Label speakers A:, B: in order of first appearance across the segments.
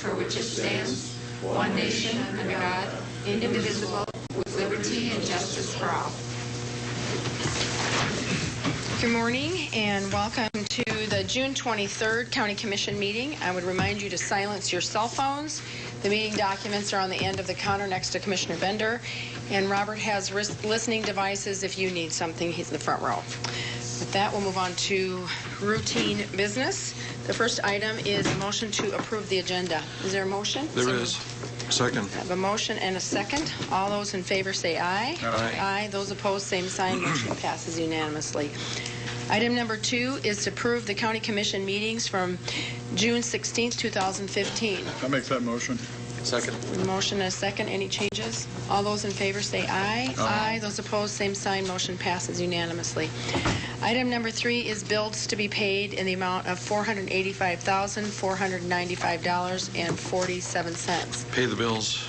A: for which it stands, one nation under God, indivisible, with liberty and justice for all.
B: Good morning and welcome to the June 23rd County Commission meeting. I would remind you to silence your cell phones. The meeting documents are on the end of the counter next to Commissioner Bender, and Robert has listening devices if you need something. He's in the front row. With that, we'll move on to routine business. The first item is a motion to approve the agenda. Is there a motion?
C: There is. Second.
B: I have a motion and a second. All those in favor say aye.
C: Aye.
B: Aye. Those opposed, same sign. Motion passes unanimously. Item number 2 is to approve the County Commission meetings from June 16th, 2015.
D: I'll make that motion.
C: Second.
B: Motion and a second. Any changes? All those in favor say aye. Aye. Those opposed, same sign. Motion passes unanimously. Item number 3 is bills to be paid in the amount of $485,495.47.
C: Pay the bills.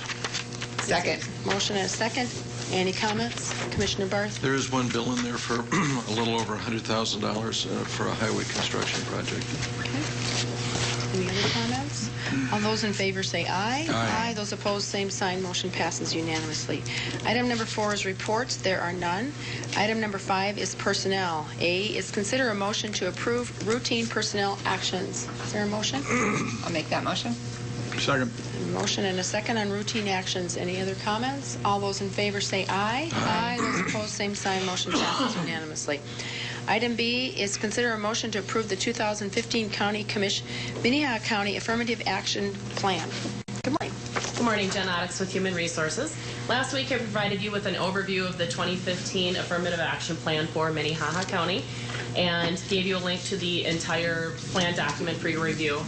A: Second.
B: Motion and a second. Any comments? Commissioner Barth?
C: There is one bill in there for a little over $100,000 for a highway construction project.
B: Okay. Any other comments? All those in favor say aye.
C: Aye.
B: Those opposed, same sign. Motion passes unanimously. Item number 4 is reports. There are none. Item number 5 is personnel. A is consider a motion to approve routine personnel actions. Is there a motion?
A: I'll make that motion.
D: Second.
B: Motion and a second on routine actions. Any other comments? All those in favor say aye. Aye. Those opposed, same sign. Motion passes unanimously. Item B is consider a motion to approve the 2015 County Commission Minnehaha County Affirmative Action Plan. Good morning.
E: Good morning, Jen Oddix with Human Resources. Last week I provided you with an overview of the 2015 Affirmative Action Plan for Minnehaha County and gave you a link to the entire plan document for your review.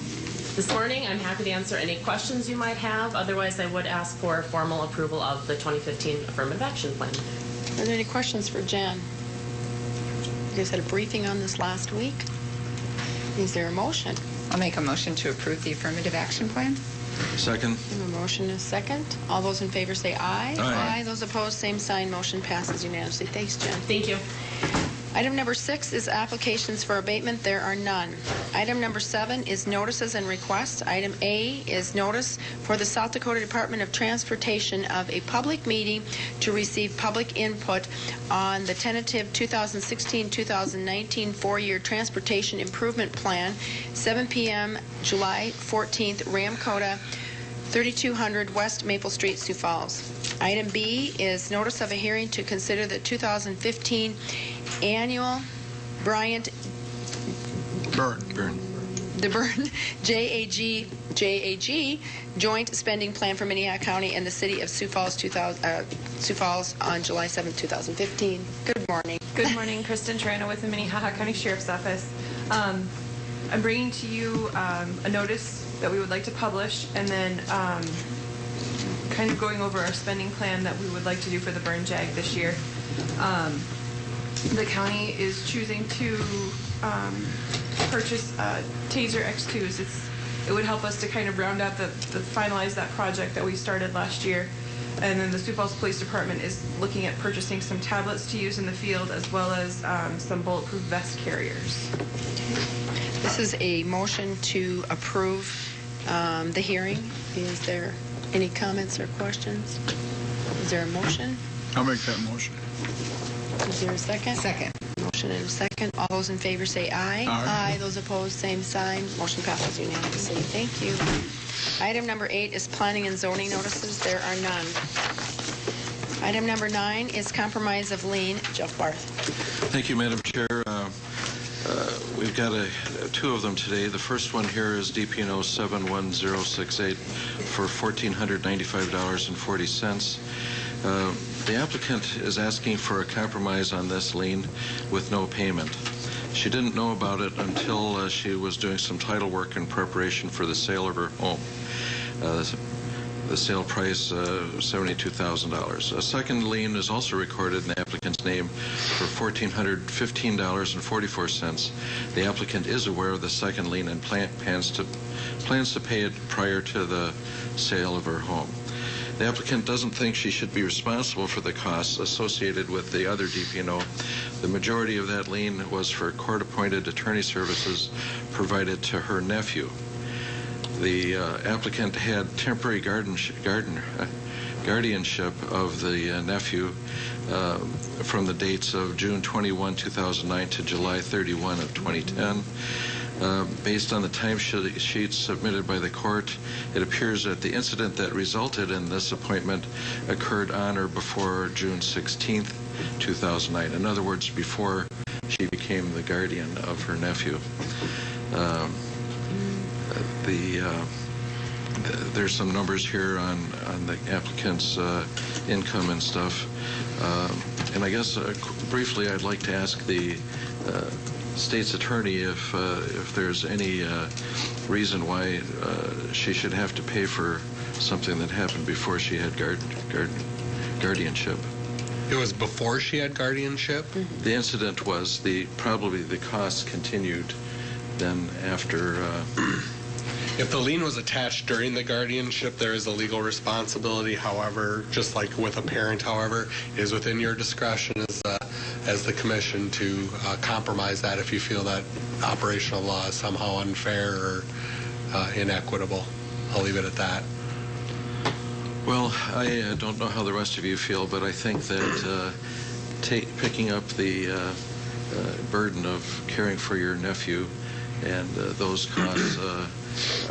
E: This morning, I'm happy to answer any questions you might have. Otherwise, I would ask for formal approval of the 2015 Affirmative Action Plan.
B: Are there any questions for Jen? You guys had a briefing on this last week. Is there a motion?
A: I'll make a motion to approve the affirmative action plan.
C: Second.
B: I have a motion and a second. All those in favor say aye.
C: Aye.
B: Those opposed, same sign. Motion passes unanimously. Thanks, Jen.
E: Thank you.
B: Item number 6 is applications for abatement. There are none. Item number 7 is notices and requests. Item A is notice for the South Dakota Department of Transportation of a public meeting to receive public input on the tentative 2016-2019 four-year transportation improvement plan, 7 p.m. July 14th, Ramcota, 3200 West Maple Street, Sioux Falls. Item B is notice of a hearing to consider the 2015 annual Bryant
C: Burn. JAG
B: joint spending plan for Minnehaha County and the City of Sioux Falls, Sioux Falls on July 7, 2015. Good morning.
F: Good morning, Kristen Trano with the Minnehaha County Sheriff's Office. I'm bringing to you a notice that we would like to publish, and then kind of going over our spending plan that we would like to do for the burn JAG this year. The county is choosing to purchase Taser X2s. It would help us to kind of round out finalize that project that we started last year. And then the Sioux Falls Police Department is looking at purchasing some tablets to use in the field, as well as some bulletproof vest carriers.
B: This is a motion to approve the hearing. Is there any comments or questions? Is there a motion?
D: I'll make that motion.
B: Is there a second?
A: Second.
B: Motion and a second. All those in favor say aye.
D: Aye.
B: Those opposed, same sign. Motion passes unanimously. Thank you. Item number 8 is planning and zoning notices. There are none. Item number 9 is compromise of lien. Jeff Barth.
C: Thank you, Madam Chair. We've got two of them today. The first one here is DP&O 71068 for $1,495.40. The applicant is asking for a compromise on this lien with no payment. She didn't know about it until she was doing some title work in preparation for the sale of her home. The sale price, $72,000. A second lien is also recorded in the applicant's name for $1,415.44. The applicant is aware of the second lien and plans to pay it prior to the sale of her home. The applicant doesn't think she should be responsible for the costs associated with the other DP&O. The majority of that lien was for court-appointed attorney services provided to her nephew. The applicant had temporary guardianship of the nephew from the dates of June 21, 2009 to July 31 of 2010. Based on the timesheets submitted by the court, it appears that the incident that resulted in this appointment occurred on or before June 16, 2009. In other words, before she became the guardian of her nephew. There's some numbers here on the applicant's income and stuff. And I guess briefly I'd like to ask the state's attorney if there's any reason why she should have to pay for something that happened before she had guardianship.
G: It was before she had guardianship?
C: Mm-hmm. The incident was probably the costs continued then after.
G: If the lien was attached during the guardianship, there is a legal responsibility. However, just like with a parent, however, it is within your discretion as the commission to compromise that if you feel that operational law is somehow unfair or inequitable. I'll leave it at that.
C: Well, I don't know how the rest of you feel, but I think that picking up the burden of caring for your nephew and those costs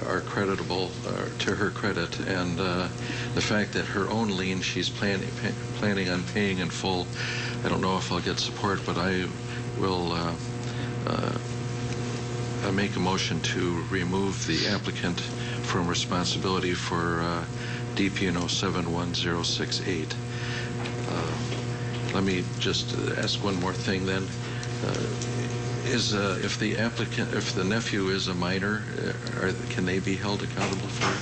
C: are creditable to her credit, and the fact that her own lien she's planning on paying in full. I don't know if I'll get support, but I will make a motion to remove the applicant from responsibility for DP 71068. Let me just ask one more thing then. If the nephew is a minor, can they be held accountable for it?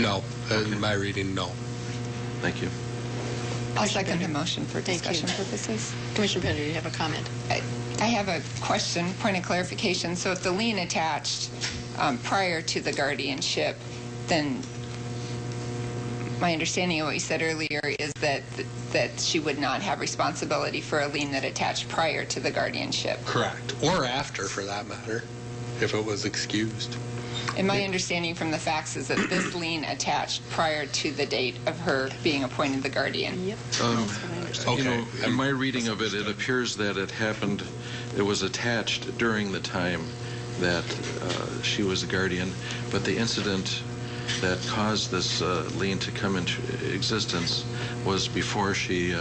G: No. In my reading, no.
C: Thank you.
A: I'll second the motion for
B: Thank you.
A: discussion purposes.
B: Commissioner Bender, do you have a comment?
A: I have a question, point of clarification. So if the lien attached prior to the guardianship, then my understanding of what you said earlier is that she would not have responsibility for a lien that attached prior to the guardianship.
G: Correct. Or after, for that matter, if it was excused.
A: And my understanding from the facts is that this lien attached prior to the date of her being appointed the guardian.
B: Yep. That's what I understand.
C: Okay. In my reading of it, it appears that it was attached during the time that she was the guardian, but the incident that caused this lien to come into existence was before she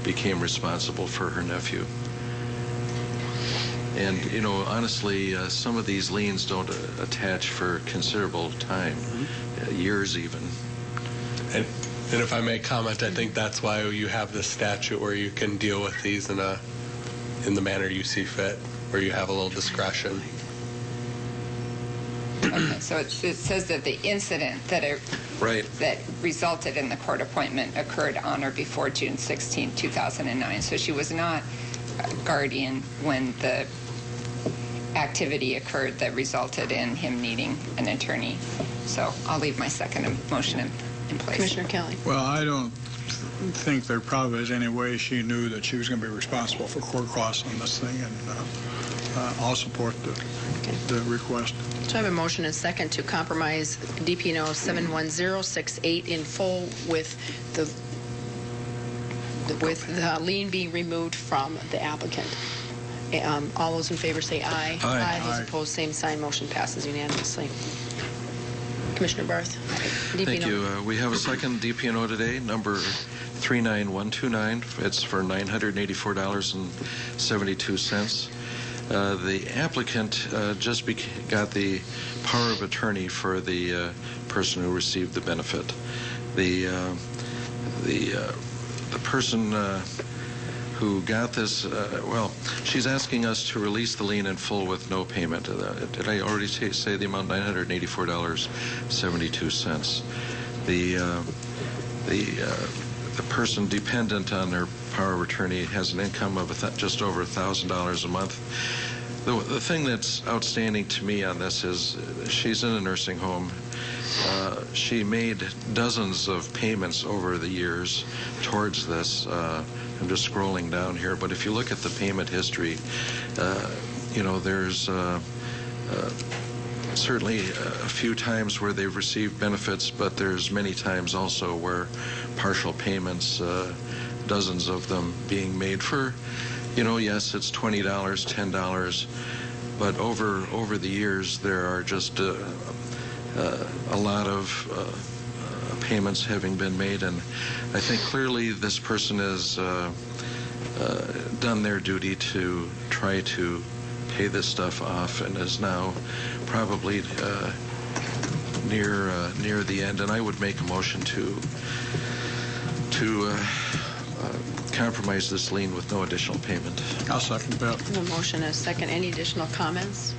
C: became responsible for her nephew. And, honestly, some of these liens don't attach for considerable time, years even.
G: And if I may comment, I think that's why you have this statute where you can deal with these in the manner you see fit, where you have a little discretion.
A: Okay, so it says that the incident that resulted in the court appointment occurred on or before June 16, 2009. So she was not a guardian when the activity occurred that resulted in him needing an attorney. So I'll leave my second motion in place.
B: Commissioner Kelly.
D: Well, I don't think there probably is any way she knew that she was going to be responsible for court costs on this thing, and I'll support the request.
B: So I have a motion and second to compromise DP 71068 in full with the lien being removed from the applicant. All those in favor say aye.
D: Aye.
B: Those
D: Aye.
B: opposed, same sign. Motion passes unanimously. Commissioner Barth.
C: Thank you. We have a second DP&O today, number 39129. It's for $984.72. The applicant just got the power of attorney for the person who received the benefit. The person who got this, she's asking us to release the lien in full with no payment. Did I already say the amount? $984.72. The person dependent on their power of attorney has an income of just over $1,000 a month. The thing that's outstanding to me on this is she's in a nursing home. She made dozens of payments over the years towards this. I'm just scrolling down here, but if you look at the payment history, there's certainly a few times where they've received benefits, but there's many times also where partial payments, dozens of them being made for, yes, it's $20, $10, but over the years there are just a lot of payments having been made, and I think clearly this person has done their duty to try to pay this stuff off and is now probably near the end. And I would make a motion to compromise this lien with no additional payment.
D: I'll second that.
B: A motion and a second. Any additional comments?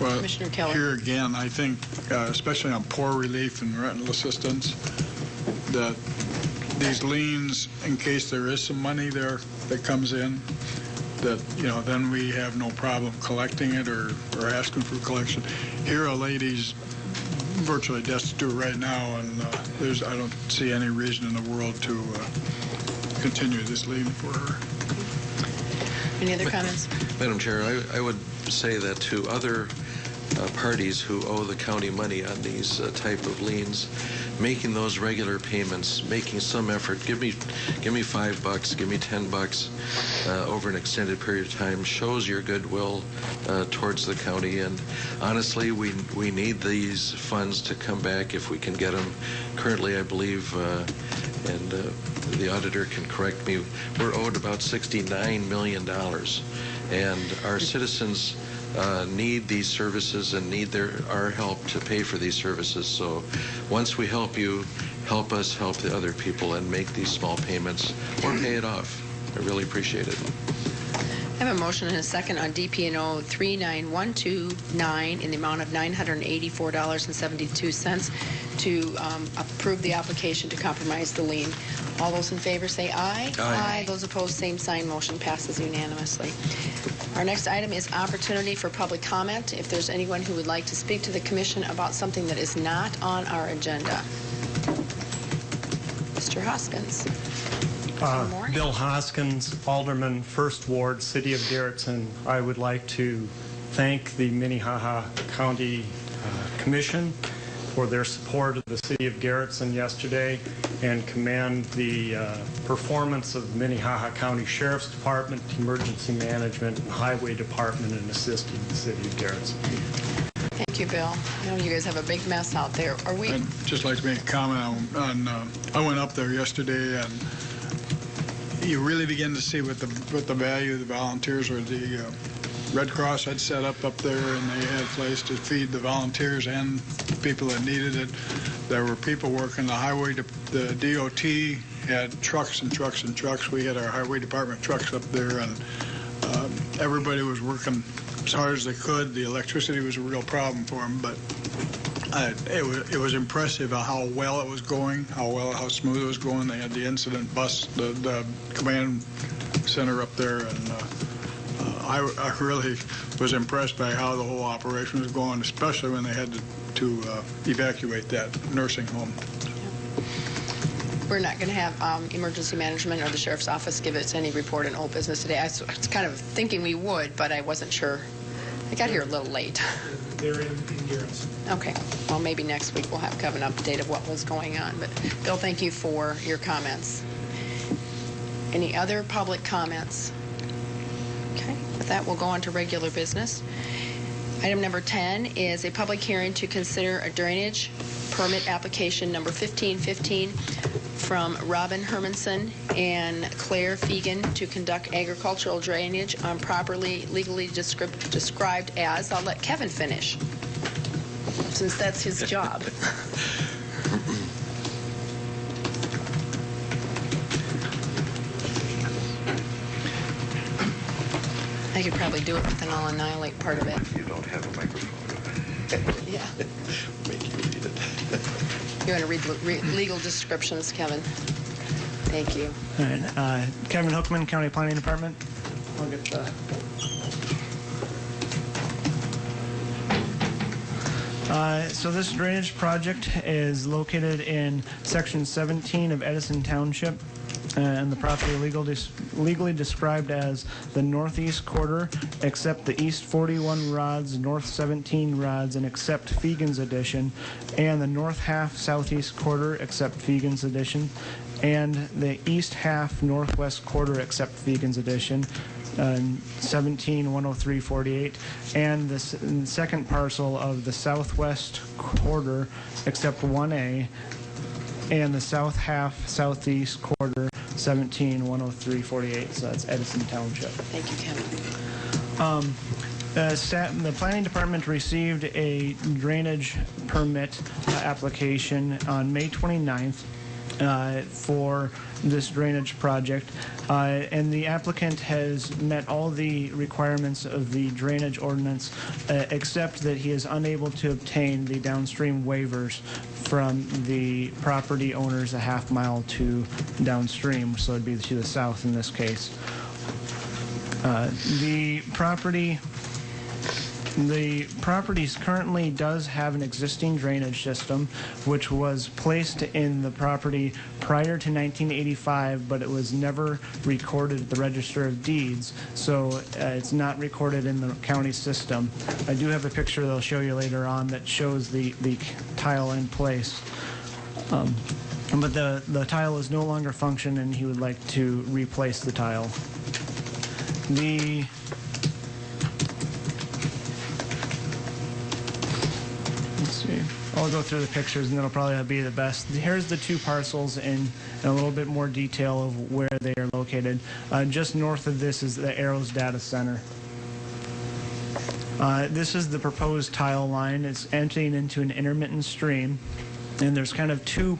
D: Well,
B: Commissioner Keller.
D: Here again, I think, especially on poor relief and rental assistance, that these liens, in case there is some money there that comes in, that, then we have no problem collecting it or asking for collection. Here, a lady's virtually destitute right now, and I don't see any reason in the world to continue this lien for her.
B: Any other comments?
C: Madam Chair, I would say that to other parties who owe the county money on these type of liens, making those regular payments, making some effort, give me $5, give me $10 over an extended period of time, shows your goodwill towards the county. And honestly, we need these funds to come back if we can get them. Currently, I believe, and the auditor can correct me, we're owed about $69 million, and our citizens need these services and need our help to pay for these services. So once we help you, help us help the other people and make these small payments or pay it off. I really appreciate it.
B: I have a motion and a second on DP&O 39129 in the amount of $984.72 to approve the application to compromise the lien. All those in favor say aye.
C: Aye.
B: Those opposed, same sign. Motion passes unanimously. Our next item is opportunity for public comment. If there's anyone who would like to speak to the commission about something that is not on our agenda. Mr. Hoskins. Good morning.
H: Bill Hoskins, Alderman, 1st Ward, City of Garrettson. I would like to thank the Minnehaha County Commission for their support of the City of Garrettson yesterday and commend the performance of the Minnehaha County Sheriff's Department, Emergency Management, and Highway Department in assisting the City of Garrettson.
B: Thank you, Bill. I know you guys have a big mess out there.
D: I'd just like to make a comment on I went up there yesterday, and you really begin to see what the value of the volunteers or the Red Cross had set up there, and they had a place to feed the volunteers and people that needed it. There were people working the highway. The DOT had trucks and trucks and trucks. We had our highway department trucks up there, and everybody was working as hard as they could. The electricity was a real problem for them, but it was impressive how well it was going, how smooth it was going. They had the incident bus, the command center up there, and I really was impressed by how the whole operation was going, especially when they had to evacuate that nursing home.
B: We're not going to have emergency management or the sheriff's office give us any report on old business today. I was kind of thinking we would, but I wasn't sure. I got here a little late.
I: They're in Garrettson.
B: Okay. Well, maybe next week we'll have an update of what was going on. But, Bill, thank you for your comments. Any other public comments? Okay. With that, we'll go on to regular business. Item number 10 is a public hearing to consider a drainage permit application number 1515 from Robin Hermanson and Claire Fegan to conduct agricultural drainage on property legally described as, I'll let Kevin finish, since that's his job. I could probably do it, but then I'll annihilate part of it.
C: You don't have a microphone.
B: Yeah.
C: Make you read it.
B: You want to read legal descriptions, Kevin? Thank you.
I: All right. Kevin Hookman, County Planning Department. I'll get the... So this drainage project is located in Section 17 of Edison Township. and the property legally described as the northeast quarter, except the east 41 rods, north 17 rods, and except Fegan's addition, and the north half southeast quarter, except Fegan's addition, and the east half northwest quarter, except Fegan's addition, 17-103-48, and the second parcel of the southwest quarter, except 1A, and the south half southeast quarter, 17-103-48. So that's Edison Township.
B: Thank you, Kevin.
I: The planning department received a drainage permit application on May 29th for this drainage project, and the applicant has met all the requirements of the drainage ordinance, except that he is unable to obtain the downstream waivers from the property owners a half mile to downstream, so it'd be to the south in this case. The property currently does have an existing drainage system, which was placed in the property prior to 1985, but it was never recorded at the Register of Deeds, so it's not recorded in the county system. I do have a picture that I'll show you later on that shows the tile in place. But the tile is no longer functioning, and he would like to replace the tile. I'll go through the pictures, and that'll probably be the best. Here's the two parcels in a little bit more detail of where they are located. Just north of this is the Arrows Data Center. This is the proposed tile line. It's emptying into an intermittent stream, and there's kind of two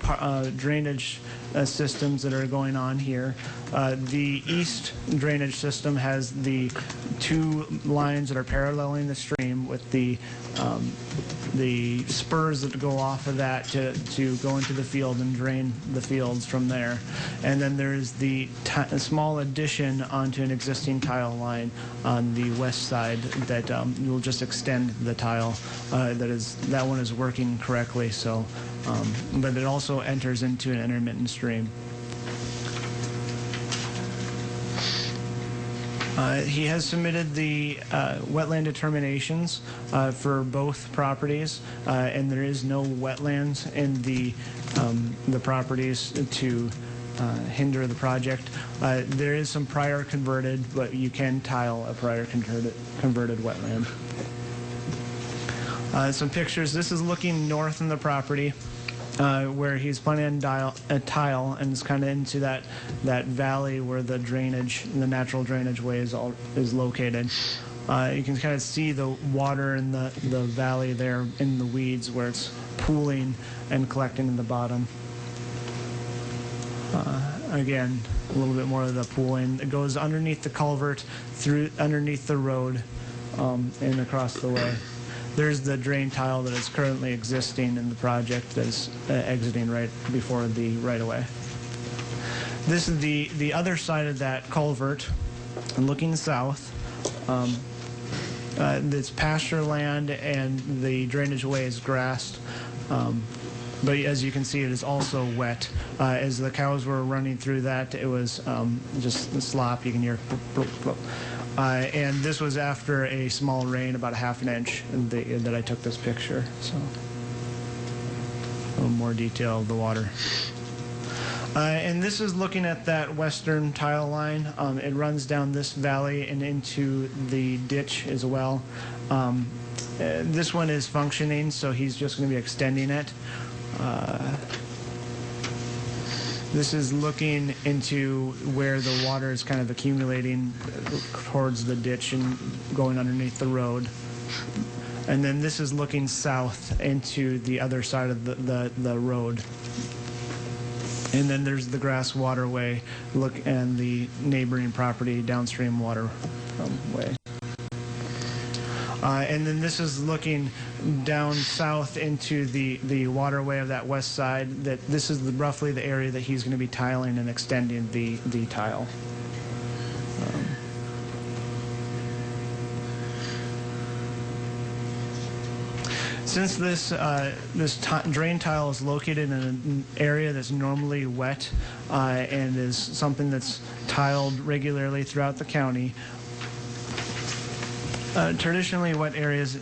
I: drainage systems that are going on here. The east drainage system has the two lines that are paralleling the stream with the spurs that go off of that to go into the field and drain the fields from there. And then there's the small addition onto an existing tile line on the west side that will just extend the tile. That one is working correctly, so but it also enters into an intermittent stream. He has submitted the wetland determinations for both properties, and there is no wetlands in the properties to hinder the project. There is some prior converted, but you can tile a prior converted wetland. Some pictures. This is looking north in the property, where he's planning on a tile, and it's kind of into that valley where the natural drainage way is located. You can kind of see the water in the valley there in the weeds where it's pooling and collecting in the bottom. Again, a little bit more of the pooling. It goes underneath the culvert, underneath the road, and across the way. There's the drain tile that is currently existing in the project that is exiting right before the right-of-way. This is the other side of that culvert, looking south. It's pasture land, and the drainage way is grassed. But as you can see, it is also wet. As the cows were running through that, it was just slop. You can hear plop, plop. And this was after a small rain, about a half an inch, that I took this picture. So a little more detail of the water. And this is looking at that western tile line. It runs down this valley and into the ditch as well. This one is functioning, so he's just going to be extending it. This is looking into where the water is kind of accumulating towards the ditch and going underneath the road. And then this is looking south into the other side of the road. And then there's the grass waterway and the neighboring property downstream waterway. And then this is looking down south into the waterway of that west side. This is roughly the area that he's going to be tiling and extending the tile. Since this drain tile is located in an area that's normally wet and is something that's tiled regularly throughout the county, traditionally wet areas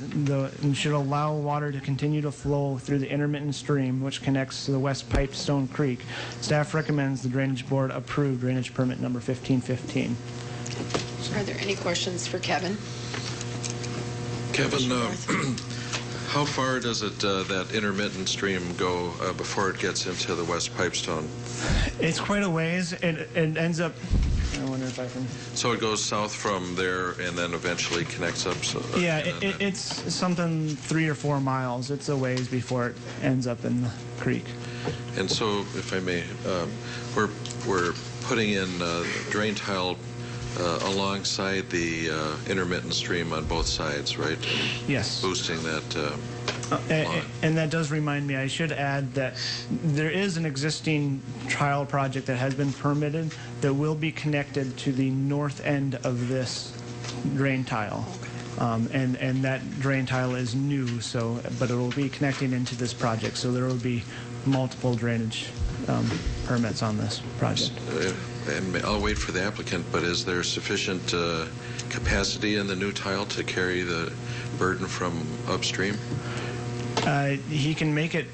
I: should allow water to continue to flow through the intermittent stream, which connects to the West Pipestone Creek. Staff recommends the Drainage Board approve drainage permit number 1515.
B: Are there any questions for Kevin?
C: Kevin, how far does that intermittent stream go before it gets into the West Pipestone?
I: It's quite a ways. It ends up, I wonder if I can...
C: So it goes south from there and then eventually connects up?
I: Yeah, it's something 3 or 4 miles. It's a ways before it ends up in the creek.
C: And so, if I may, we're putting in drain tile alongside the intermittent stream on both sides, right?
I: Yes.
C: Boosting that
I: and that does remind me, I should add that there is an existing trial project that has been permitted that will be connected to the north end of this drain tile. And that drain tile is new, but it will be connecting into this project, so there will be multiple drainage permits on this project.
C: And I'll wait for the applicant, but is there sufficient capacity in the new tile to carry the burden from upstream?
I: He can make it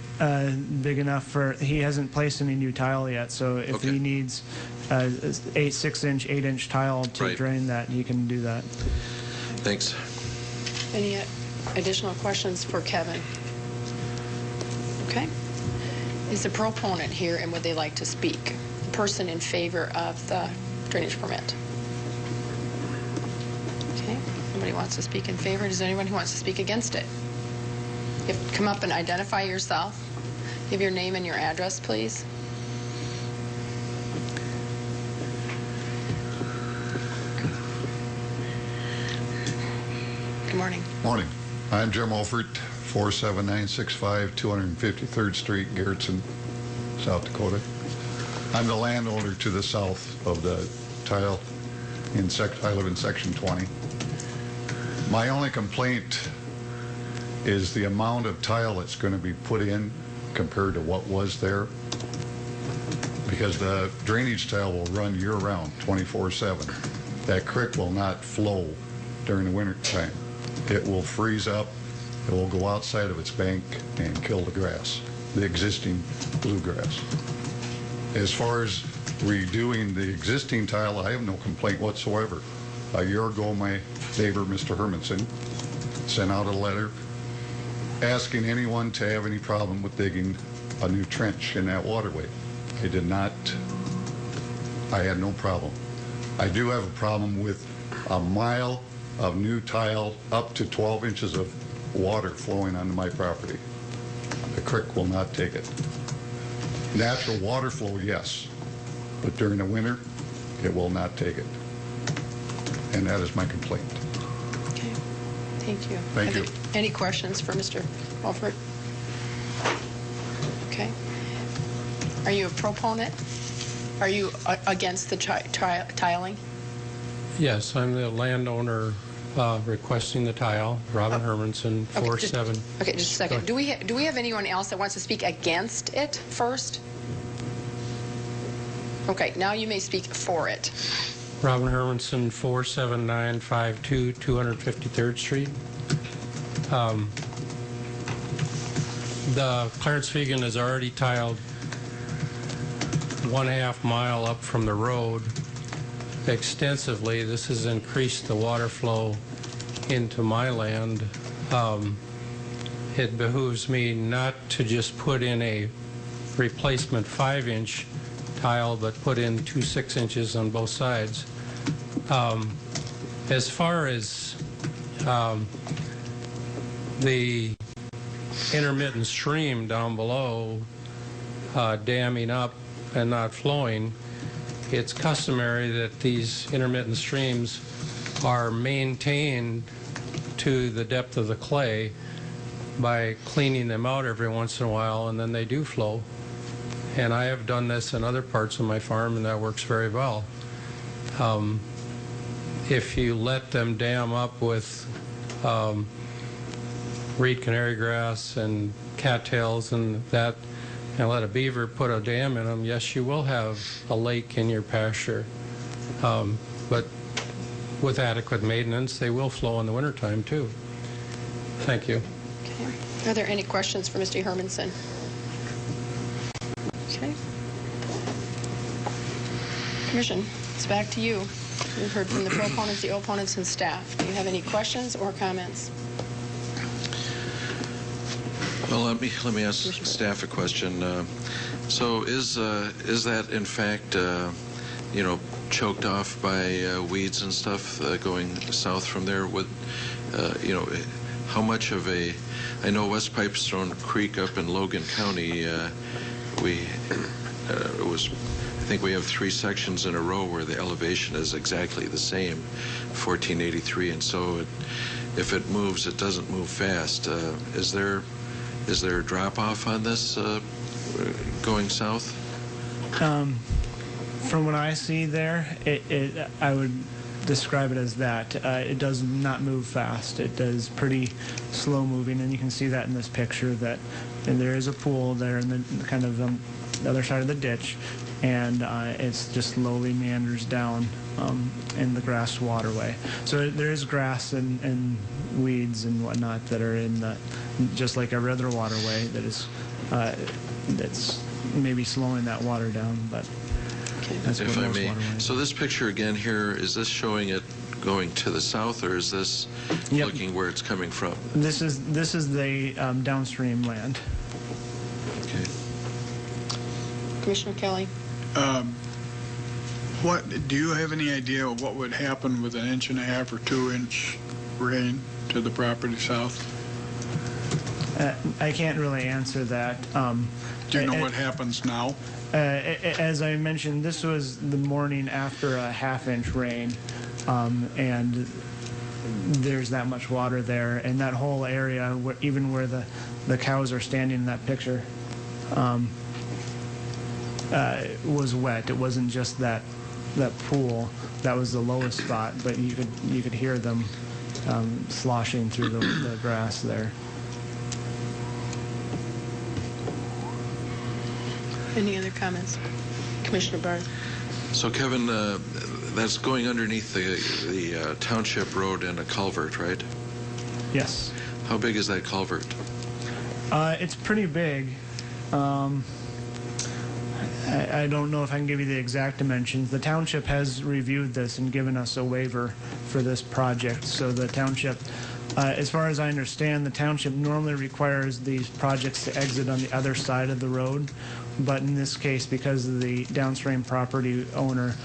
I: big enough he hasn't placed any new tile yet, so if he needs a 6-inch, 8-inch tile to drain that, he can do that.
C: Thanks.
B: Any additional questions for Kevin? Okay. Is the proponent here, and would they like to speak? The person in favor of the drainage permit? Okay. Nobody wants to speak in favor. Is there anyone who wants to speak against it? Come up and identify yourself. Give your name and your address, please. Good morning.
J: Morning. I'm Jim Olfert, 47965 253rd Street, Garrettson, South Dakota. I'm the landowner to the south of the tile. I live in Section 20. My only complaint is the amount of tile that's going to be put in compared to what was there, because the drainage tile will run year-round, 24/7. That creek will not flow during the winter time. It will freeze up, it will go outside of its bank and kill the grass, the existing bluegrass. As far as redoing the existing tile, I have no complaint whatsoever. A year ago, my neighbor, Mr. Hermanson, sent out a letter asking anyone to have any problem with digging a new trench in that waterway. It did not. I had no problem. I do have a problem with a mile of new tile up to 12 inches of water flowing onto my property. The creek will not take it. Natural water flow, yes, but during the winter, it will not take it. And that is my complaint.
B: Okay, thank you.
J: Thank you.
B: Any questions for Mr. Wolfert? Okay. Are you a proponent? Are you against the tiling?
K: Yes, I'm the landowner requesting the tile, Robin Hermanson, 47.
B: Okay, just a second. Do we have anyone else that wants to speak against it first? Okay, now you may speak for it.
K: Robin Hermanson, 47952 253rd Street. The Clarence Fegan has already tiled 1/2 mile up from the road extensively. This has increased the water flow into my land. It behooves me not to just put in a replacement 5-inch tile, but put in 2 6-inches on both sides. As far as the intermittent stream down below damming up and not flowing, it's customary that these intermittent streams are maintained to the depth of the clay by cleaning them out every once in a while, and then they do flow. And I have done this in other parts of my farm, and that works very well. If you let them dam up with reed canary grass and cattails and that, and let a beaver put a dam in them, yes, you will have a lake in your pasture. But with adequate maintenance, they will flow in the wintertime too. Thank you.
B: Okay. Are there any questions for Mr. Hermanson? Okay. Commission, it's back to you. We've heard from the proponents, the opponents, and staff. Do you have any questions or comments?
C: Well, let me ask staff a question. So is that in fact, choked off by weeds and stuff going south from there? How much of a? I know West Pipestone Creek up in Logan County, I think we have 3 sections in a row where the elevation is exactly the same, 1483, and so if it moves, it doesn't move fast. Is there a drop-off on this going south?
I: From what I see there, I would describe it as that. It does not move fast. It does pretty slow moving, and you can see that in this picture that there is a pool there in the kind of the other side of the ditch, and it's just slowly meanders down in the grass waterway. So there is grass and weeds and whatnot that are in the, just like every other waterway that is that's maybe slowing that water down, but that's
C: if
I: what
C: I
I: most
C: may.
I: waterways.
C: So this picture again here, is this showing it going to the south, or is this looking where it's coming from?
I: This is the downstream land.
C: Okay.
B: Commissioner Kelly.
D: What do you have any idea of what would happen with an 1.5 or 2 inch rain to the property south?
I: I can't really answer that.
D: Do you know what happens now?
I: As I mentioned, this was the morning after a 1/2 inch rain, and there's that much water there, and that whole area, even where the cows are standing in that picture, was wet. It wasn't just that pool that was the lowest spot, but you could hear them sloshing through the grass there.
B: Any other comments? Commissioner Barth.
C: So Kevin, that's going underneath the township road in a culvert, right?
I: Yes.
C: How big is that culvert?
I: It's pretty big. I don't know if I can give you the exact dimensions. The township has reviewed this and given us a waiver for this project. So the township, as far as I understand, the township normally requires these projects to exit on the other side of the road. But in this case, because of the downstream property owner,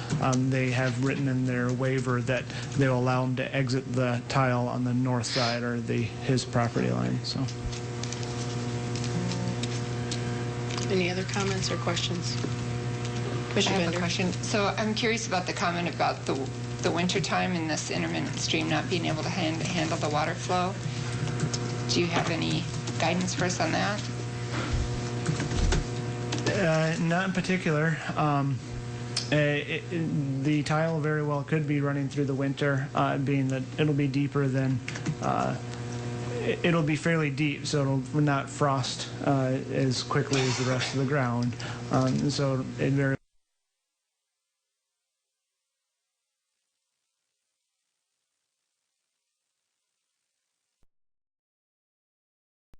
I: they have written in their waiver that they'll allow them to exit the tile on the north side or his property line. So.
B: Any other comments or questions?
A: I
B: Commissioner
A: have
B: Bender.
A: a question. So I'm curious about the comment about the winter time and this intermittent stream not being able to handle the water flow. Do you have any guidance for us on that?
I: Not in particular. The tile very well could be running through the winter, being that it'll be deeper than, it'll be fairly deep, so it'll not frost as quickly as the rest of the ground. So it very